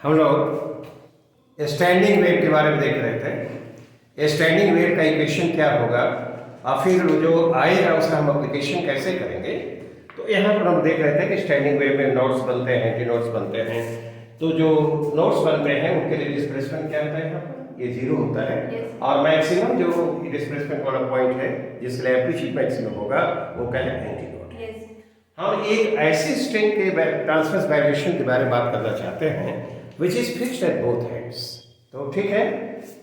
हम लोग standing wave के बारे में देख रहे थे। स्टैंडिंग वेव का इक्वेशन क्या होगा और फिर जो आएगा उसका हम एप्लीकेशन कैसे करेंगे। तो यहाँ पर हम देख रहे थे कि स्टैंडिंग वेव में नोड्स बनते हैं, एंटी नोड्स बनते हैं। तो जो नोड्स बनते हैं उनके लिए डिस्प्लेसमेंट क्या होता है, यहाँ पर ये जीरो होता है। और मैक्सिमम जो डिस्प्लेसमेंट वाला पॉइंट है जिसके लिए एम्पलीट्यूड मैक्सिमम होगा वो क्या है, एंटी नोड। हम एक ऐसे स्ट्रिंग के ट्रांसवर्स वाइब्रेशन के बारे में बात करना चाहते हैं which is fixed at both ends। तो ठीक है,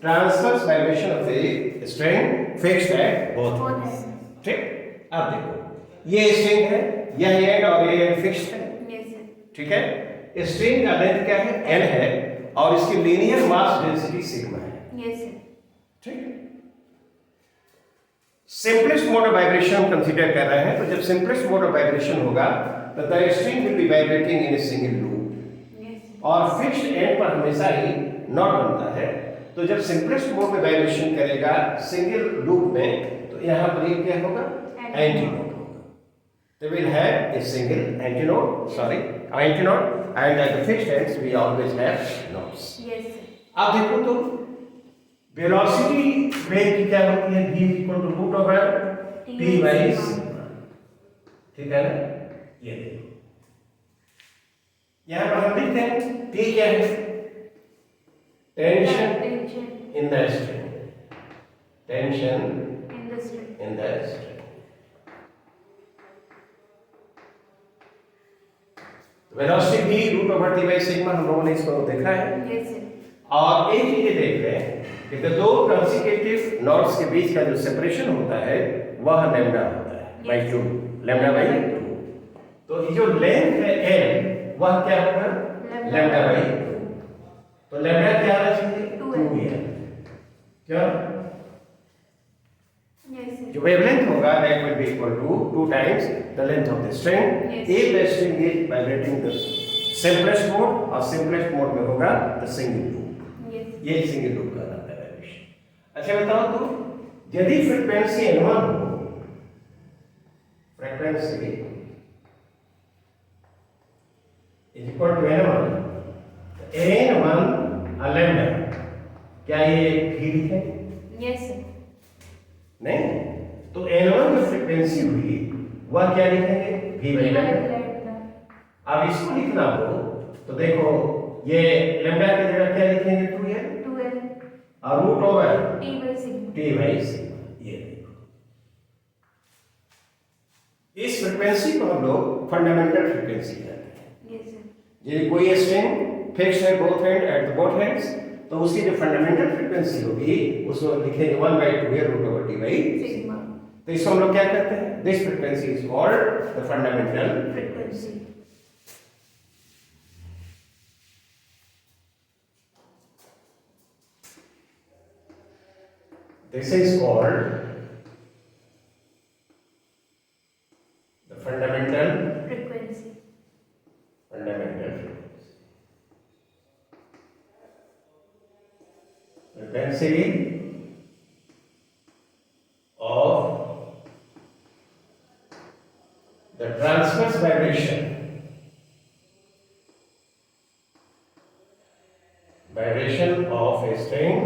transverse vibration of the string fixed at both ends। ठीक, अब देखो ये स्ट्रिंग है, यह एंड और ये एंड फिक्स्ड है। ठीक है, स्ट्रिंग का लेंथ क्या है, n है और इसकी लीनियर मास डेंसिटी सिग्मा है। ठीक, सिंपलेस्ट मोड ऑफ वाइब्रेशन हम कंसीडर कर रहे हैं। तो जब सिंपलेस्ट मोड ऑफ वाइब्रेशन होगा तो the string will B vibrating in a single loop और फिक्स्ड एंड पर हमेशा ही नॉट बनता है। तो जब सिंपलेस्ट मोड में वाइब्रेशन करेगा सिंगल लूप में तो यहाँ पर ये क्या होगा, एंटी नोड होगा। तो will have a single anti node, anti node and at the fixed ends we always have nodes. अब देखो तो वेलोसिटी वेव की क्या होती है, v equal to root over t by sigma. ठीक है ना, ये देखो यहाँ पर हम लिखते हैं T क्या है, tension in the string, tension in the string. Velocity v root over t by sigma हम लोगों ने इसको देखा है। और एक चीज देख रहे हैं कि दो कंसेक्यूटिव नोड्स के बीच का जो सेपरेशन होता है वह लैम्डा होता है बाई 2, लैम्डा बाई 2। तो ये जो लेंथ है l वह क्या होगा, लैम्डा बाई 2। तो लैम्डा क्या आना चाहिए, 2l। क्या जो वेवलेंथ होगा that will be equal to 2 times the length of the string if the string is vibrating the simplest mode, और सिंपलेस्ट मोड में होगा द सिंगल लूप। ये सिंगल लूप का नाम है वाइब्रेशन। अच्छा बताओ तो यदि फ्रीक्वेंसी n1 हो, frequency is equal to n1, n1 lambda, क्या ये v लिखे? यस नहीं, तो n1 जो फ्रीक्वेंसी हुई वह क्या लिखेंगे, v बाई लैम्डा। अब इसको लिखना हो तो देखो ये लैम्डा की जगह क्या लिखेंगे, 2l और root over t by sigma. ये देखो इस फ्रीक्वेंसी को हम लोग फंडामेंटल फ्रीक्वेंसी कहते हैं। यदि कोई स्ट्रिंग फिक्स्ड है both end at the both ends तो उसकी जो फंडामेंटल फ्रीक्वेंसी होगी उसको लिखेंगे 1/2 root over t by sigma. तो इसको हम लोग क्या कहते हैं, this frequency is called the fundamental frequency. This is called the fundamental frequency. Fundamental frequency. Frequency of the transverse vibration. Vibration of a string.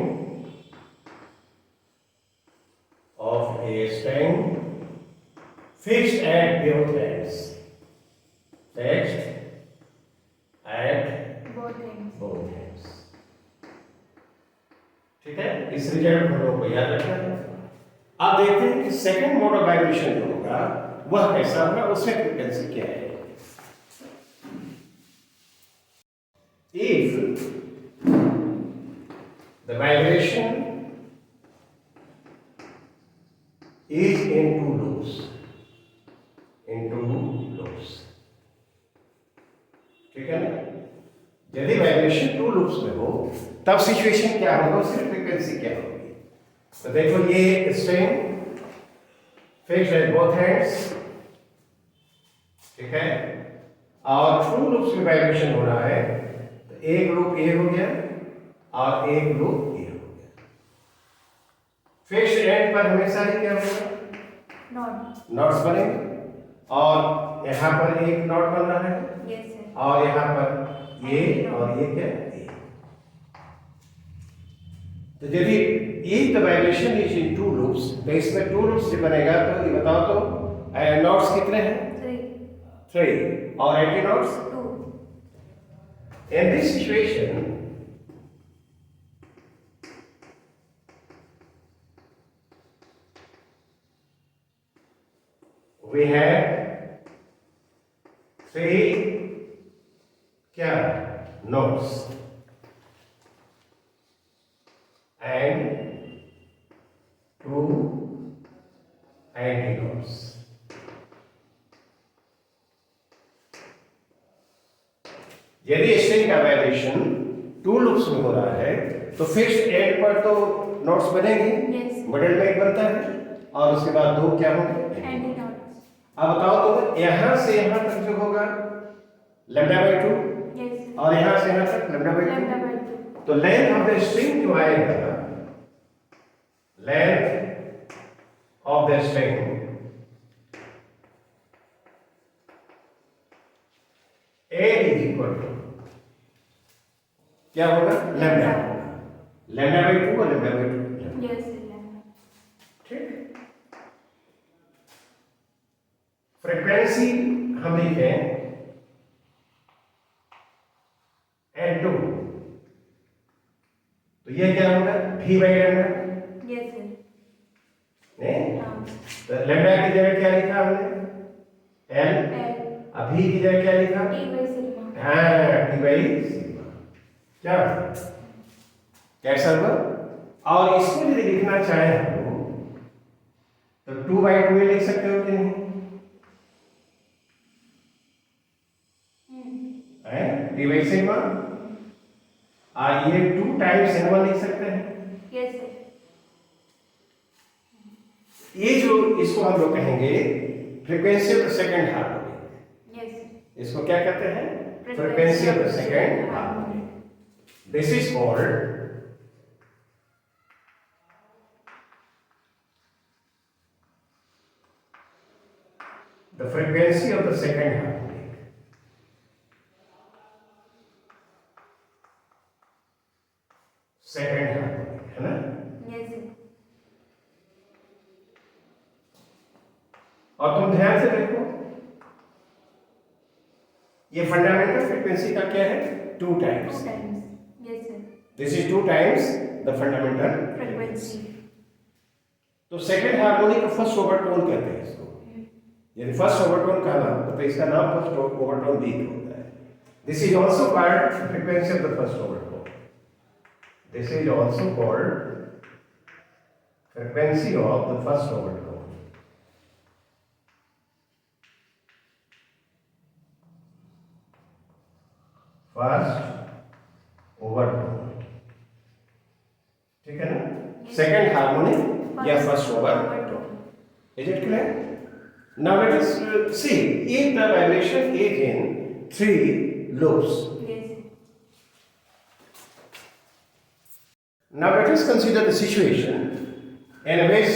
Fixed at both ends. Fixed at both ends. ठीक है, इस result को लोगों को याद रखना है। अब देखते हैं कि सेकंड मोड ऑफ वाइब्रेशन जो होगा वह कैसा होगा, उसमें फ्रीक्वेंसी क्या है। If the vibration is in two loops, ठीक है ना, यदि वाइब्रेशन 2 लूप्स में हो तब सिचुएशन क्या होगा, उसकी फ्रीक्वेंसी क्या होगी। तो देखो ये string fixed at both ends, ठीक है, और 2 लूप्स में वाइब्रेशन हो रहा है। तो एक लूप ये हो गया और एक लूप ये हो गया। फिक्स्ड एंड पर हमेशा ही क्या होगा, नॉट्स बनेंगे और यहाँ पर एक नॉट बन रहा है। और यहाँ पर ये और ये क्या, तो यदि if the vibration is in to loops, तो इसमें टू लूप्स जो बनेगा, तो ये बताओ तो नोट्स कितने हैं? 3 और anti notes 2. in this situation. We have 3 क्या notes and 2 antinodes. यदि स्ट्रिंग का वाइब्रेशन 2 लूप्स में हो रहा है तो फिक्स्ड एंड पर तो नोट्स बनेंगे, Yes. मिडिल में एक बनता है और उसके बाद 2 क्या होंगे? Antinodes. अब बताओ तो यहां से यहां तक जो होगा λ/2 Yes. और यहां से यहां तक λ/2, λ/2. तो लेंथ ऑफ द स्ट्रिंग जो आएगा, length of the string A is equal to क्या होगा? लैम्डा λ/2 और λ/2। Yes. ठीक, फ्रीक्वेंसी हम लिखें N2, तो ये क्या होगा? V/λ। Yes, sir. नहीं, हाँ. तो लैम्डा की जगह क्या लिखा हमने? L। L. अभी की जगह क्या लिखा? T/sigma. हाँ, T/sigma। क्या कैसा होगा? और इसको यदि लिखना चाहे तो 2/2 लिख सकते हो कि नहीं? T/sigma। ये 2 टाइम्स N1 लिख सकते हैं। Yes, sir. ये जो इसको हम लोग कहेंगे frequency of the second harmonic. Yes, sir. इसको क्या कहते हैं? Frequency of the second harmonic. This is called the frequency of the second harmonic. Second harmonic है ना? Yes, sir. और तुम ध्यान से देखो, ये फंडामेंटल फ्रीक्वेंसी का क्या है? 2 times. 2 times. Yes, sir. This is 2 times the fundamental. Frequency. तो सेकंड हार्मोनिक को फर्स्ट ओवरटोन कहते हैं इसको। यदि फर्स्ट ओवरटोन कहना तो इसका नाम फर्स्ट ओवरटोन भी होता है। This is also called frequency of the first overtone. This is also called frequency of the first overtone. First overtone, ठीक है ना? सेकंड हार्मोनिक या first overtone. Is it clear? Now let us see if the vibration is in 3 loops. Yes. Now let us consider the situation in which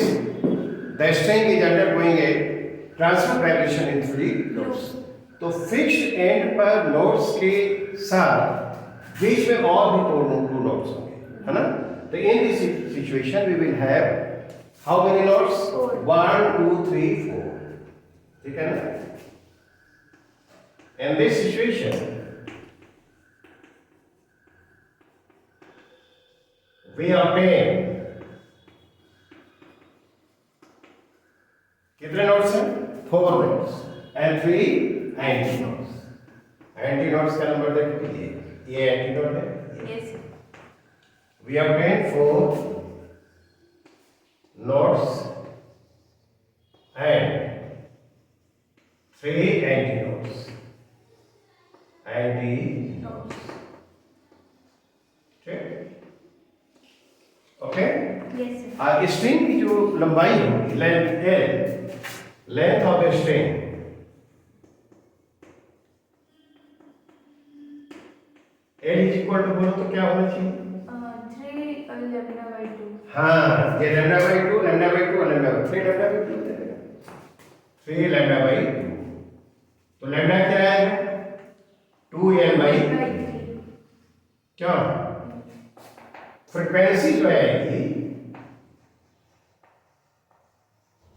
the string is undergoing a transfer vibration in 3 loops. तो fixed and पर notes के साथ बीच में और भी 2 notes होंगे, है ना? तो in this situation we will have how many notes? 1 2 3 4, ठीक है ना? In this situation we obtain कितने नोट्स हैं? 4 नोट्स एंड 3 एंटीनोड्स। एंटीनोड्स का नंबर देखो, ये एंटीनोड है। Yes. We obtain 4 nodes and 3 antinodes. Antinodes. ठीक? ओके? Yes, sir. स्ट्रिंग की जो लंबाई होगी, length L, length of the string L is equal to, बोलो तो क्या होना चाहिए? 3 λ/2. हाँ, ये λ/2 और λ/2 3 λ/2 देगा, 3 λ/2। तो लैम्डा क्या है? 2L/3। L/3. क्या? फ्रिक्वेंसी जो आएगी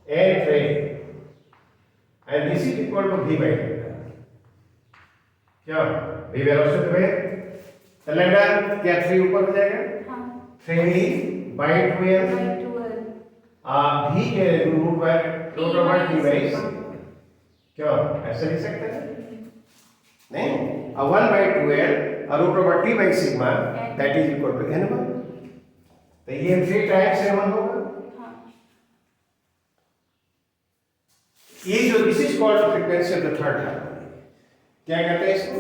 एन रे and this is equal to v by delta. क्या v वेलोसिटी है तो लैम्डा क्या 3 ऊपर हो जाएगा, हाँ 3v by 2l by 2l v के root by root over t by sigma. क्या ऐसे लिख सकते हैं नहीं, 1 by 2l root over t by sigma that is equal to n1। तो ये 3 टाइम्स n1 होगा। हाँ ये जो this is called frequency of the third harmonic, क्या कहते हैं इसको?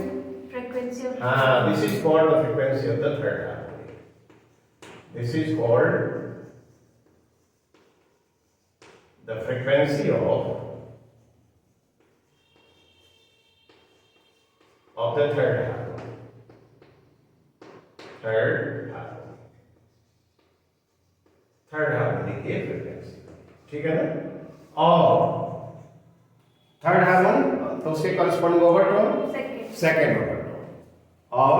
फ्रीक्वेंसी ऑफ हाँ, this is called the frequency of the third harmonic. This is called the frequency of the third harmonic। Third harmonic की फ्रीक्वेंसी, ठीक है ना। और थर्ड हार्मोनिक तो उसके करस्पॉन्डिंग ओवरटोन सेकंड ओवरटोन और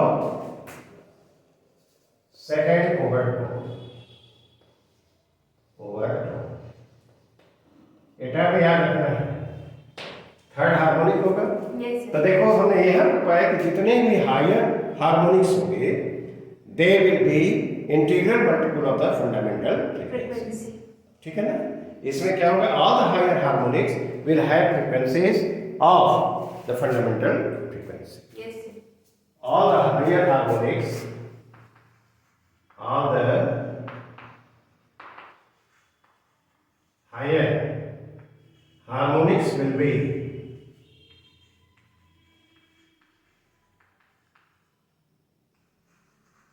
सेकंड ओवरटोन এটা भी याद रखना है। थर्ड हार्मोनिक होगा तो देखो हमने यह पाया कि जितने भी हायर हार्मोनिक्स होंगे they will be integral multiple of the fundamental frequency, ठीक है ना। इसमें क्या होगा, all the higher harmonics will have frequencies of the fundamental frequency. All the higher harmonics, all the higher harmonics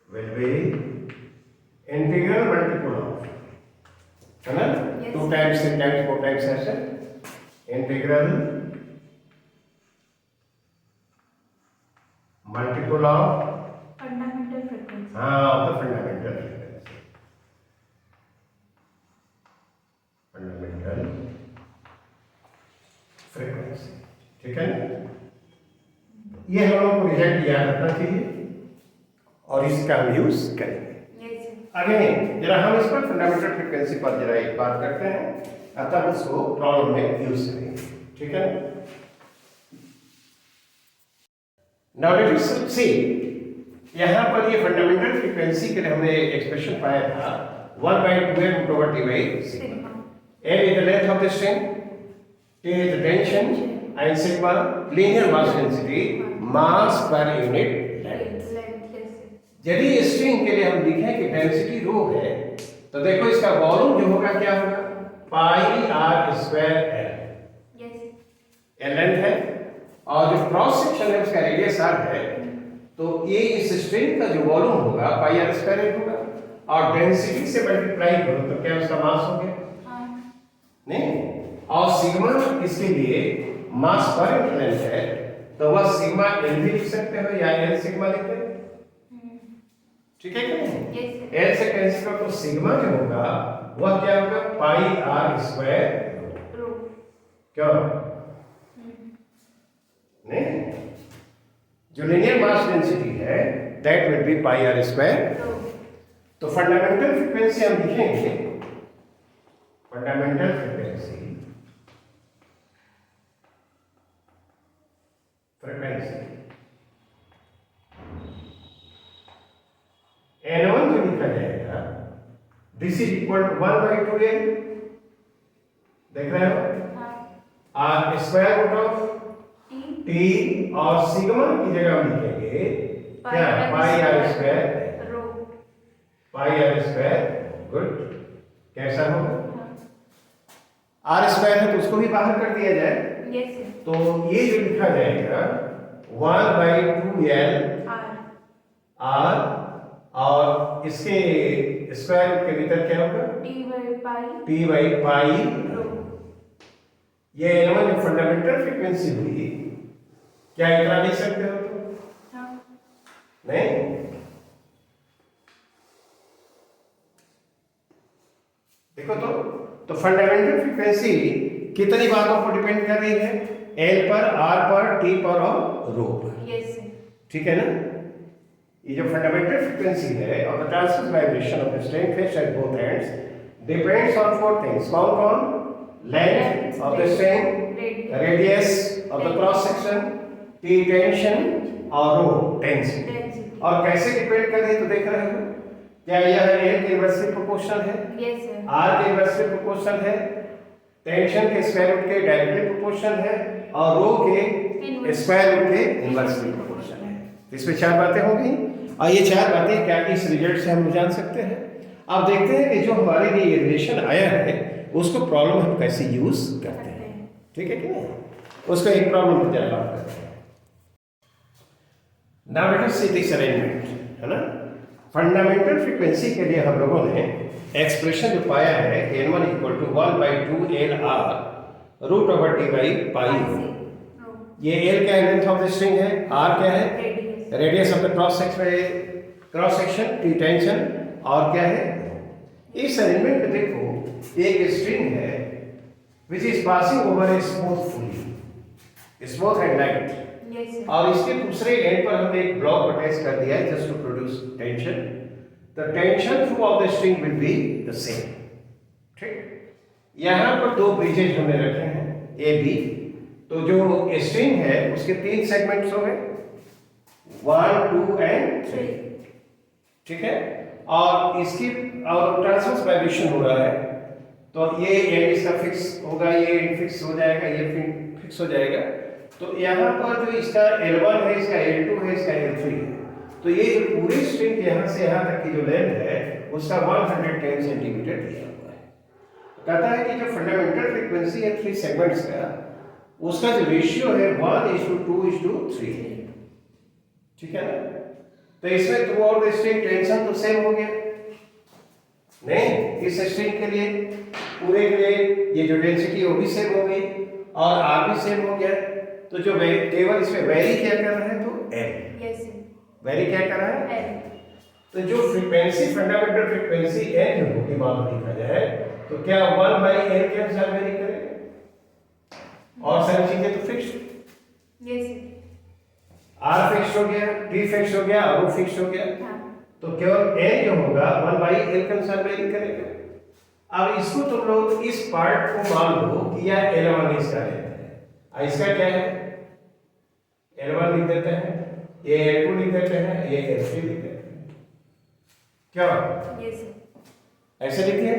will be integral multiple of, है ना, 2 times 3 times 4 times ऐसे integral multiple of fundamental frequency. हाँ of the fundamental frequency, fundamental frequency, ठीक है ना। ये हम लोग को रिजल्ट याद रखना चाहिए और इसका हम यूज करेंगे। अगेन जरा हम इस पर फंडामेंटल फ्रीक्वेंसी पर जरा एक बात करते हैं तब उसको प्रॉब्लम में यूज करेंगे, ठीक है। नाउ लेट अस सी, यहाँ पर ये फंडामेंटल फ्रीक्वेंसी के लिए हमने एक्सप्रेशन पाया था 1/2m/t sigma. m is the length of the string, t is the tension and sigma linear mass density, mass per unit length। यदि स्ट्रिंग के लिए हम लिखें कि डेंसिटी रो है तो देखो इसका वॉल्यूम जो होगा क्या होगा, pi are square l, l length है और जो क्रॉस सेक्शन है उसका रेडियस आर है, तो ये इस स्ट्रिंग का जो वॉल्यूम होगा पाई आर स्क्वायर एल होगा और डेंसिटी से मल्टीप्लाई करो तो क्या उसका मास हो गया, नहीं, और सिग्मा इसके लिए मास पर यूनिट लेंथ है तो वह सिग्मा एल भी लिख सकते हो या एल सिग्मा लिखते हैं, ठीक है कि नहीं। एल से कैंसिल करो तो सिग्मा जो होगा वह क्या होगा, पाई आर स्क्वायर रो, क्या नहीं, जो लीनियर मास डेंसिटी है that will be pi are square. तो फंडामेंटल फ्रीक्वेंसी हम लिखेंगे, फंडामेंटल फ्रीक्वेंसी N1 जो लिखा जाएगा this is equal to 1/2l, देख रहे हो, r square root of t और सिग्मा की जगह हम लिखेंगे क्या, pi are square rho, pi are square, good, कैसा होगा, आर स्क्वायर है तो उसको भी बाहर कर दिया जाए, तो ये जो लिखा जाएगा 1/2l आर और इसके स्क्वायर रूट के भीतर क्या होगा, टी बाई पाई रो। ये N1 जो फंडामेंटल फ्रीक्वेंसी हुई, क्या इतना लिख सकते हो तो? नहीं, देखो तो फंडामेंटल फ्रीक्वेंसी कितनी बातों पर डिपेंड कर रही है, एल पर, आर पर, टी पर और रो पर, ठीक है ना। ये जो फंडामेंटल फ्रीक्वेंसी है of the transverse vibration of the string fish at both ends depends on four things. कौन कौन? Length of the string, radius of the cross section, T tension और रो टेंसिटी। और कैसे डिपेंड कर रही है तो देख रहे हो, क्या यह एल के इनवर्सली प्रोपोर्शनल है? Yes sir. आर के इनवर्सली प्रोपोर्शनल है, टेंशन के स्क्वायर रूट के डायरेक्टली प्रोपोर्शनल है और रो के स्क्वायर रूट के इनवर्सली प्रोपोर्शनल है। इसमें चार बातें हो गई और ये चार बातें क्या इस रिजल्ट से हम जान सकते हैं। अब देखते हैं कि जो हमारे लिए रिलेशन आया है उसको प्रॉब्लम हम कैसे यूज करते हैं, ठीक है कि नहीं? उसका एक प्रॉब्लम पर जरा बात करते हैं। Now let us see this arrangement, है ना? फंडामेंटल फ्रीक्वेंसी के लिए हम लोगों ने एक्सप्रेशन जो पाया है n1 = 1/2 LR root over t by pi. ये L क्या है? लेंथ ऑफ द स्ट्रिंग है। R क्या है? Radius of the cross section, T tension और क्या है? इस अरेंजमेंट में देखो एक स्ट्रिंग है which is passing over a smooth and light, और इसके दूसरे एंड पर हमने एक ब्लॉक अटैच कर दिया है just to produce tension. The tension through of the string will be the same, ठीक? यहाँ पर दो ब्रिजेज हमने रखे हैं ए बी। तो जो स्ट्रिंग है उसके तीन सेगमेंट्स हो गए, 1 2 एंड 3, ठीक है? और इसकी और ट्रांसवर्स वाइब्रेशन हो रहा है तो ये एंड इसका फिक्स होगा, ये एंड फिक्स हो जाएगा, ये फिक्स हो जाएगा। तो यहाँ पर जो इसका L1 है, इसका L2 है, इसका L3 है, तो ये जो पूरी स्ट्रिंग यहाँ से यहाँ तक की जो लेंथ है उसका 110 सेंटीमीटर दिया हुआ है। कहता है कि जो फंडामेंटल फ्रीक्वेंसी है 3 सेगमेंट्स का, उसका जो रेशियो है 1:2:3, ठीक है ना? तो इसमें through out the string tension तो सेम हो गया नहीं? इस स्ट्रिंग के लिए पूरे के लिए ये जो डेंसिटी वो भी सेम हो गई और आर भी सेम हो गया। तो जो केवल इसमें वेरी क्या कर रहा है तो एल। यस वेरी क्या कर रहा है? एल। तो जो फ्रीक्वेंसी फंडामेंटल फ्रीक्वेंसी एन जो होगी मान लिखा जाए तो क्या 1/l के अनुसार वेरी करेगा और सारी चीजें तो फिक्स। यस आर फिक्स हो गया, टी फिक्स हो गया और फिक्स हो गया। तो केवल एन जो होगा 1/l के अनुसार वेरी करेगा। अब इसको तुम लोग इस पार्ट को मान लो कि यह L1 इसका है, इसका क्या है? L1 लिख देते हैं, ये L2 लिख देते हैं, ये L3 लिख देते हैं, क्या? यस ऐसे लिखिए।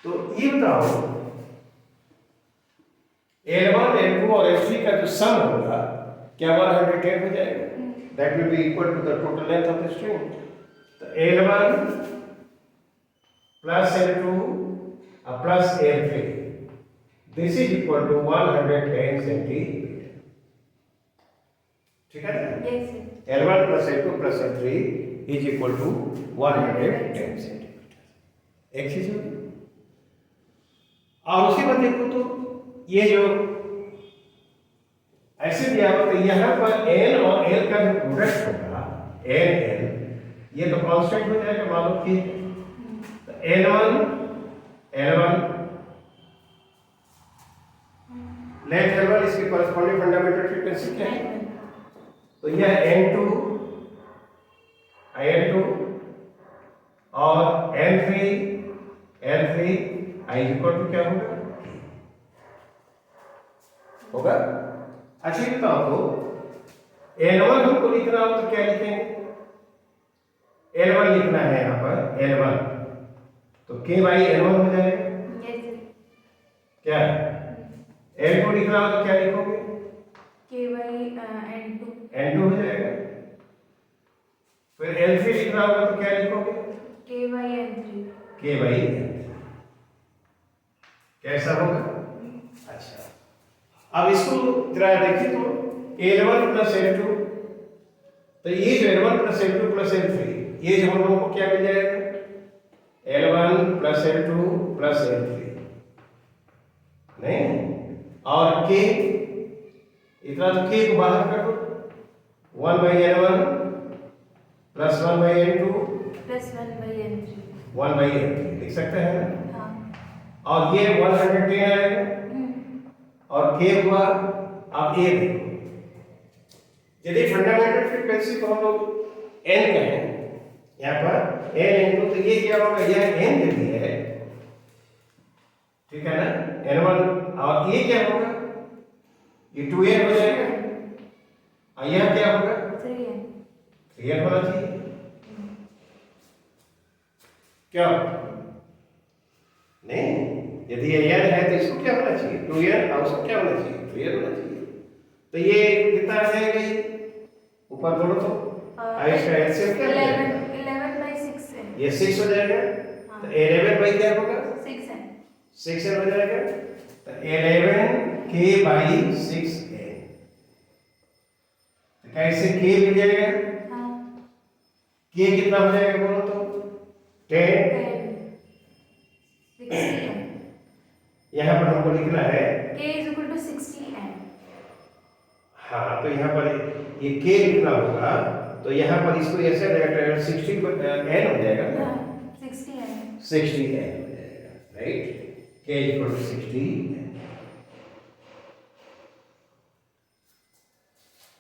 तो ये बताओ L1 L2 और L3 का जो सम होगा क्या 110 हो जाएगा? That will be equal to the total length of the string. तो L1 plus L2 plus L3 this is equal to 110 centimetre, ठीक है ना? Yes L1 plus L2 plus L3 is equal to 110 centimetre. एक चीज होगी। और उसके बाद देखो तो ये जो ऐसे दिया हुआ तो यहाँ पर N और L का जो प्रोडक्ट होगा N L, ये तो कांस्टेंट हो जाएगा मालूम कि L1 लेंथ L1 इसकी कॉरेस्पॉन्डिंग फंडामेंटल फ्रीक्वेंसी क्या है? तो यह N2 और L3 I इक्वल टू क्या होगा? अच्छा ये बताओ तो L1 हमको लिखना हो तो क्या लिखेंगे? L1 लिखना है यहाँ पर L1 तो K/L1 हो जाएगा। क्या L2 लिखना हो तो क्या लिखोगे? N2 हो जाएगा। फिर L3 लिखना होगा तो क्या लिखोगे? K/N3। कैसा होगा? अच्छा अब इसको जरा देखिए तो L1 प्लस L2, तो ये जो L1 plus L2 plus L3 ये जो हम लोगों को क्या मिल जाएगा? L1 plus L2 plus L3 नहीं, और K इतना तो K को बाहर कर दो 1/L1 plus 1/L2 plus 1/N3 1/L3 लिख सकते हैं ना? और ये 110 आएगा और K हुआ। अब A देखो, यदि फंडामेंटल फ्रीक्वेंसी को हम लोग एन कहें, यहाँ पर एन इनटू, तो ये क्या होगा, यह एन यदि है, ठीक है ना, n1, और ये क्या होगा, ये 2n हो जाएगा, और यह क्या होगा, 3n होना चाहिए। क्या नहीं, यदि ये n है तो इसको क्या होना चाहिए, 2n, और उसको क्या होना चाहिए, 3n होना चाहिए। तो ये कितना आ जाएगा, ये ऊपर जोड़ो तो इसका एलसीएम क्या हो जाएगा, 11/6 है। ये 6 हो जाएगा, तो 11 बाई क्या होगा, 6n हो जाएगा, तो 11k/6n, तो कैसे k मिल जाएगा, हाँ k कितना हो जाएगा बोलो तो, 10, 60n यहाँ पर हमको लिखना है, k = 60n। हाँ, तो यहाँ पर ये k लिखना होगा, तो यहाँ पर इसको ऐसे रहेगा, 60 को n हो जाएगा ना, 60n 60n हो जाएगा, राइट, k = 60n।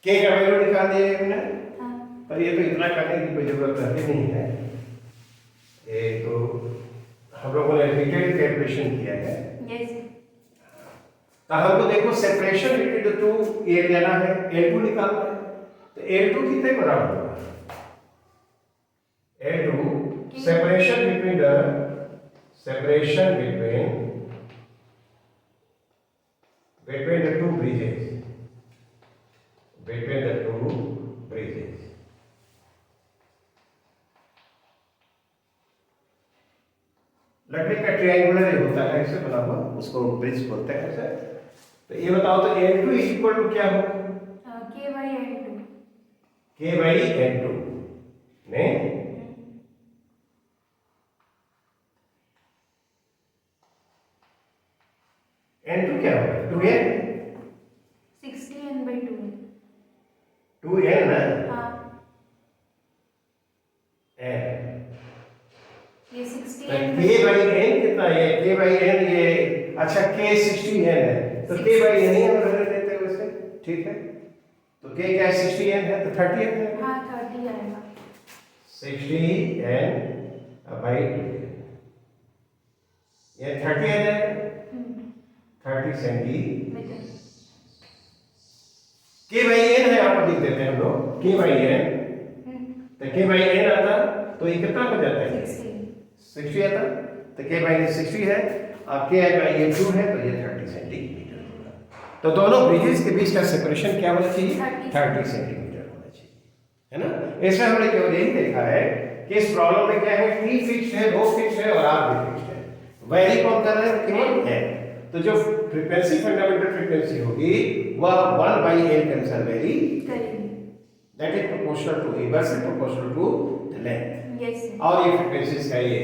k का वैल्यू निकाल दिया हमने, हाँ पर ये तो इतना करने की कोई जरूरत रहती नहीं है, ये तो हम लोगों ने डिटेल कैलकुलेशन किया है। यस तो हमको देखो सेपरेशन बिटवीन द टू ये लेना है, L2 निकालना है, तो L2 कितने बराबर होगा, L2 separation between the two bridges, लकड़ी का ट्रायंगुलर ही होता है, ऐसे बना हुआ, उसको ब्रिज बोलते हैं ऐसे। तो ये बताओ तो L2 इक्वल टू क्या होगा, k/n2 k/n2 नहीं, n2 क्या होगा, 2n, 60n/2n 2n ना, हाँ n, ये तो 60n k/n कितना है, k/n ये, अच्छा k 60n है, तो k/n ही हम रख देते हैं वैसे, ठीक है, तो k क्या 60n है, तो 30n है, हाँ 30 आएगा 60n/2, ये 30n है, 30 सेंटीमीटर, k/n है, यहाँ पर लिख देते हैं हम लोग k/n, तो k/n आता, तो ये कितना हो जाता है, 60 आता, तो k/n 60 है, और k/n 2 है, तो ये 30 सेंटीमीटर होगा। तो दोनों ब्रिजेस के बीच का सेपरेशन क्या होना चाहिए, 30 सेंटीमीटर होना चाहिए, है ना। इसमें हमने केवल यही देखा है कि इस प्रॉब्लम में क्या है, t फिक्स्ड है, ρ फिक्स्ड है, और r भी फिक्स्ड है, वैरी कौन कर रहे हैं, केवल है। तो जो फ्रीक्वेंसी फंडामेंटल फ्रीक्वेंसी होगी वह 1/n के अनुसार वेरी करेंगे। That is proportional to, inversely proportional to the length. Yes और ये फ्रीक्वेंसीज का ये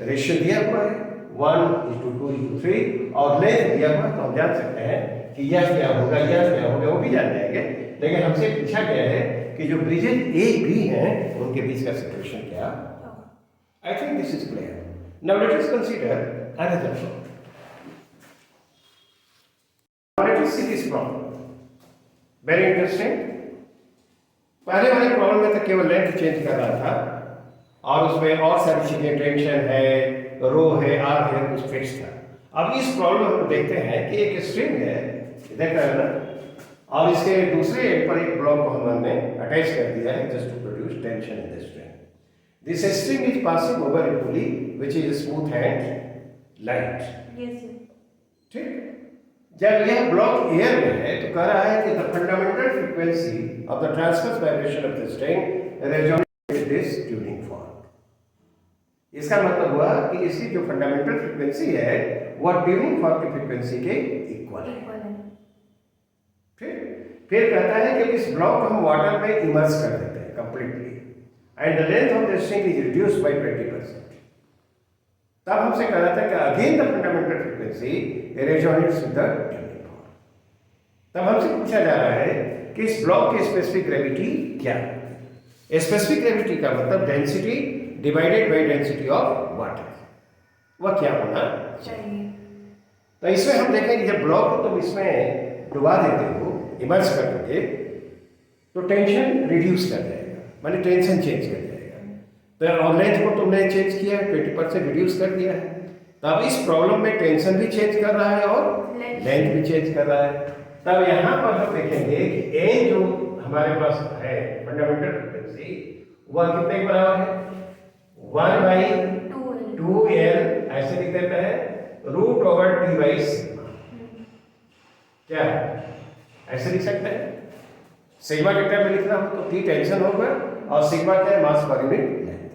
रेशियो दिया हुआ है 1:2:3, और लेंथ दिया हुआ, तो हम जान सकते हैं कि यह क्या होगा, यह क्या होगा, वो भी जान जाएंगे, लेकिन हमसे पूछा गया है कि जो ब्रिजेज ए बी हैं उनके बीच का सेपरेशन क्या। I think this is clear. Now let us consider another problem. Let us see this problem. Very interesting. पहले वाले प्रॉब्लम में तो केवल लेंथ चेंज कर रहा था, और उसमें और सारी चीजें, टेंशन है, रो है, आर है, कुछ फिक्स था। अब इस प्रॉब्लम में हम देखते हैं कि एक स्ट्रिंग है, देख रहे हैं ना, और इसके दूसरे एंड पर एक ब्लॉक को हमने अटैच कर दिया है just to produce tension in the string. This string is passing over a pulley which is smooth and light. Yes ठीक, जब यह ब्लॉक एयर में है तो कह रहा है कि the fundamental frequency of the transverse vibration of the string resonate with this tuning fork. इसका मतलब हुआ कि इसकी जो फंडामेंटल फ्रीक्वेंसी है वह ट्यूनिंग फॉर्क की फ्रीक्वेंसी के इक्वल है। फिर कहता है कि इस ब्लॉक को हम वाटर में इमर्स कर देते हैं completely, and the length of the string is reduced by 20%। तब हमसे कह रहा था कि again the fundamental frequency resonates with the tuning fork. तब हमसे पूछा जा रहा है कि इस ब्लॉक की स्पेसिफिक ग्रेविटी क्या है। स्पेसिफिक ग्रेविटी का मतलब density divided by density of water, वह क्या होना चाहिए। तो इसमें हम देखेंगे जब ब्लॉक को तुम इसमें डुबा देते हो, इमर्स कर दोगे, तो टेंशन रिड्यूस कर जाएगा, माने टेंशन चेंज कर जाएगा। तो और लेंथ को तुमने चेंज किया है, 20% रिड्यूस कर दिया है। तो अब इस प्रॉब्लम में टेंशन भी चेंज कर रहा है और लेंथ भी चेंज कर रहा है। तब यहाँ पर हम देखेंगे कि ए जो हमारे पास है फंडामेंटल फ्रीक्वेंसी, वह कितने के बराबर है? 1/2L ऐसे लिख देते हैं, √T/सिग्मा। क्या ऐसे लिख सकते हैं? सिग्मा के टर्म में लिखना हो तो T टेंशन होगा और सिग्मा क्या है? मास पर यूनिट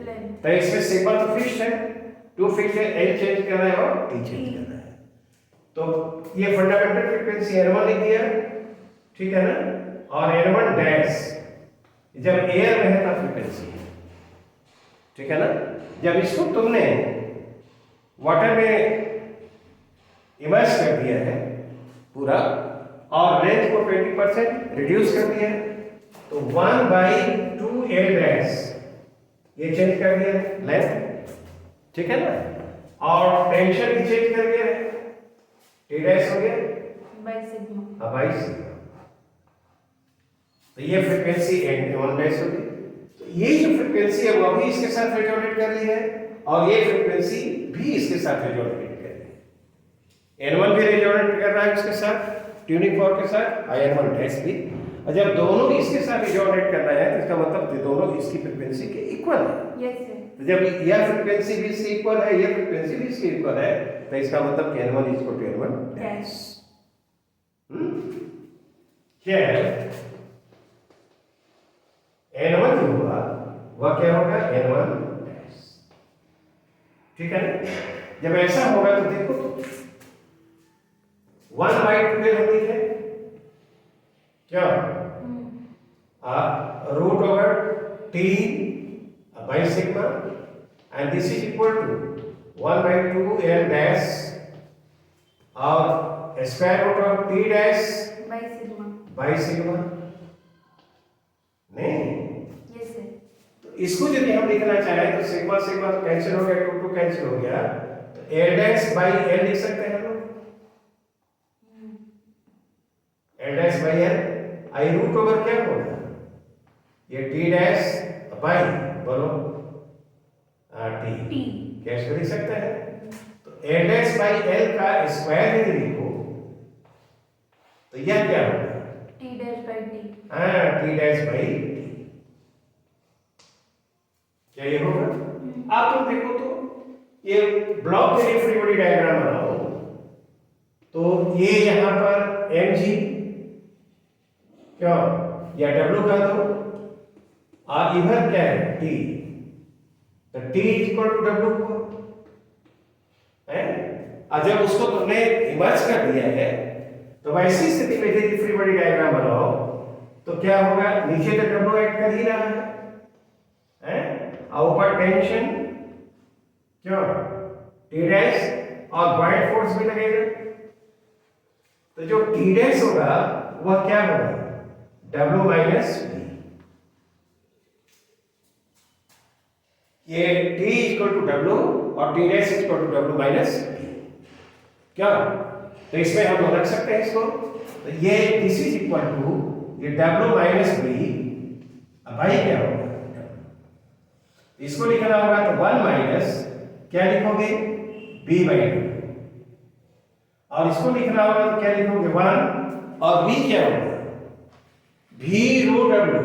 लेंथ। तो इसमें सिग्मा तो फिक्स्ड है, 2 फिक्स्ड है, L चेंज कर रहा है और T चेंज कर रहा है। तो ये फंडामेंटल फ्रीक्वेंसी N1 लिख दिया, ठीक है ना? और N1 डैश जब एयर में है तब फ्रीक्वेंसी है, ठीक है ना? जब इसको तुमने वाटर में इमर्स कर दिया है पूरा और लेंथ को 20% रिड्यूस कर दिया है, तो 1/2L डैश ये चेंज कर दिया है लेंथ, ठीक है ना? और टेंशन भी चेंज कर दिया है, T डैश हो गया बाय सिग्मा। अब बाई सिग्मा। तो ये फ्रीक्वेंसी N1 डैश होगी। तो ये जो फ्रीक्वेंसी है वो भी इसके साथ रेजोनेट कर रही है और ये फ्रीक्वेंसी भी इसके साथ रेजोनेट कर रही है। N1 भी रेजोनेट कर रहा है इसके साथ, ट्यूनिंग फॉर्क के साथ, और N1 डैश भी। और जब दोनों इसके साथ रेजोनेट कर रहे हैं तो इसका मतलब कि दोनों इसकी फ्रीक्वेंसी के इक्वल है। Yes sir. तो जब यह फ्रीक्वेंसी भी इसकी इक्वल है, यह फ्रीक्वेंसी भी इसकी इक्वल है, तो इसका मतलब कि N1 = N1 dash. Here N1 जो हुआ वह क्या होगा? N1 डैश, ठीक है ना? जब ऐसा होगा तो देखो तो 1/2L हम लिखे क्या? √T/सिग्मा and this is equal to 1/2L dash और square root of T dash by sigma नहीं। Yes sir. तो इसको यदि हम लिखना चाहें तो सिग्मा सिग्मा तो कैंसिल हो गया, 2 कैंसिल हो गया, तो L dash by L लिख सकते हैं हम लोग। L dash by L I root over क्या होगा? ये T dash by बोलो T कैसे लिख सकते हैं? तो L dash by L का स्क्वायर यदि लिखो तो यह क्या होगा? T dash by T। हाँ, T dash by T। क्या ये होगा? आप तुम देखो तो ये ब्लॉक के लिए फ्री बॉडी डायग्राम बनाओ तो ये यहाँ पर mg क्या या w का दो और इधर क्या है t, तो t = w हुआ है। और जब उसको तुमने इमर्ज कर दिया है तो वैसी स्थिति में यदि फ्री बॉडी डायग्राम बनाओ तो क्या होगा? नीचे तो w एक्ट कर ही रहा है और ऊपर टेंशन क्यों T डैश और बॉइंड फोर्स भी लगेगा। तो जो T डैश होगा वह क्या होगा? W minus V। ये T = W और T dash = W minus V क्या? तो इसमें हम लोग रख सकते हैं इसको। तो ये दिस इज इक्वल टू ये W माइनस V भाई क्या होगा? इसको लिखना होगा तो 1 माइनस क्या लिखोगे? B/2 और इसको लिखना होगा तो क्या लिखोगे? 1 और B क्या होगा? V/ρW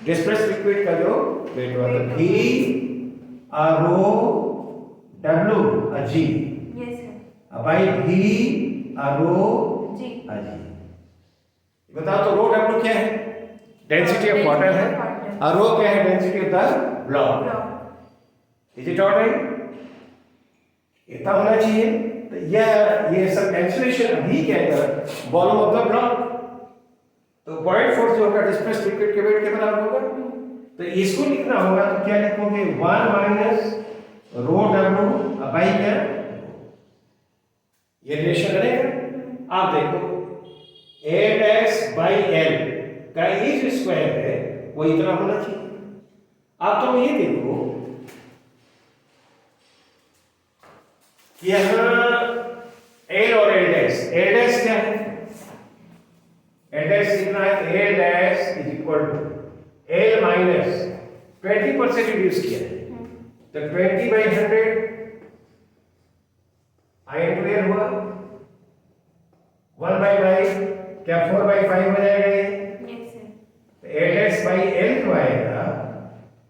डिस्प्लेस लिक्विड का जो वेट होगा तो V/ρW G। Yes sir. भाई V/ρ जी। बताओ तो ρW क्या है? डेंसिटी ऑफ वाटर है और ρ क्या है? Density of the block. Is it all right? इतना होना चाहिए। तो ये सब कैंसिलेशन अभी क्या है? Volume of the block. तो पॉइंट फोर्स जो होगा डिस्प्लेस लिक्विड के वेट के बराबर होगा। तो इसको लिखना होगा तो क्या लिखोगे? 1 माइनस ρW बाई क्या? ये रिलेशन बनेगा। आप देखो A डैश बाई L का ये जो स्क्वायर है वो इतना होना चाहिए। आप तो ये देखो यहाँ L और L डैश क्या है? एल डैश लिखना है तो L dash is equal to L minus 20% reduce किया है तो 20/100 आई इंटू एल हुआ 1/5 क्या 4/5 हो जाएगा ये Yes, sir. तो एल डैश बाई एल जो आएगा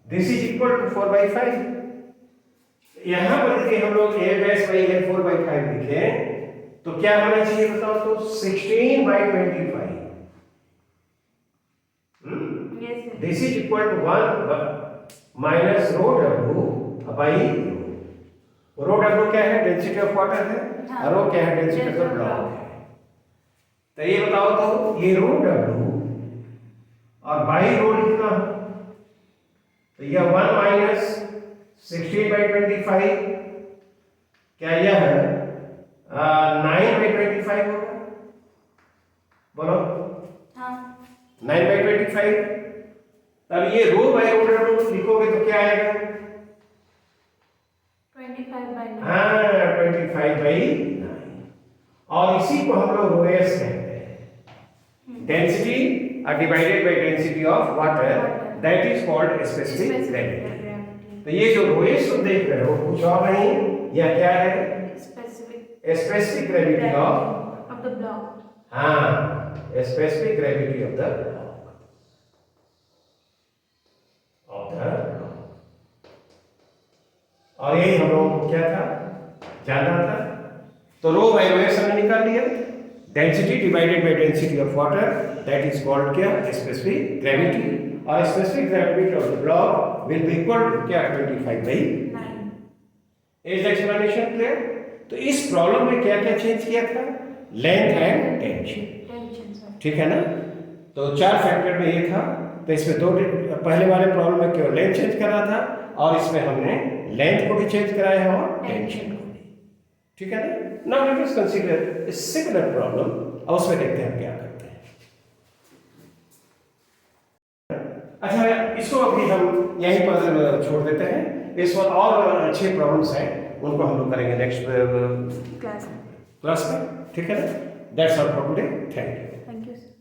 दिस इज इक्वल टू 4/5 यहां पर देखिए हम लोग एल डैश बाई एल 4/5 लिखे तो क्या होना चाहिए बताओ तो 16/25 Yes, sir. This is equal to 1 minus rho W by rho W क्या है डेंसिटी ऑफ वाटर है हाँ। और रो क्या है डेंसिटी ऑफ द ब्लॉक है तो ये बताओ तो ये रो डब्ल्यू और बाई रो लिखना तो यह 1 माइनस 16/25 क्या यह 9/25 होगा बोलो हाँ. 9/25 तब ये रो बाई रो डब्ल्यू लिखोगे तो क्या आएगा 25/9. हाँ 25/9 और इसी को हम लोग रो एस कहते हैं density divided by density of water that is called specific gravity तो ये जो रो एस तुम देख रहे हो कुछ और नहीं यह क्या है specific gravity of the block. हाँ स्पेसिफिक ग्रेविटी ऑफ द और यही हम लोगों को क्या था जानना था तो रो बाई रो एस हमने निकाल लिया density divided by density of water that is called क्या स्पेसिफिक ग्रेविटी और specific gravity of the block will be equal to क्या 25/9 इज एक्सप्लेनेशन क्लियर तो इस प्रॉब्लम में क्या क्या चेंज किया था length and tension Tension, sir. ठीक है ना तो 4 फैक्टर में ये था तो इसमें दो पहले वाले प्रॉब्लम में केवल लेंथ चेंज करना था और इसमें हमने लेंथ को भी चेंज कराया है और टेंशन को भी ठीक है ना now let us consider a similar problem और उसमें देखते हैं हम क्या करते हैं अच्छा इसको अभी हम यहीं पर छोड़ देते हैं इस पर और अच्छे प्रॉब्लम्स हैं उनको हम लोग करेंगे नेक्स्ट Class. क्लास में ठीक है ना that's all for today thank you Thank you, sir.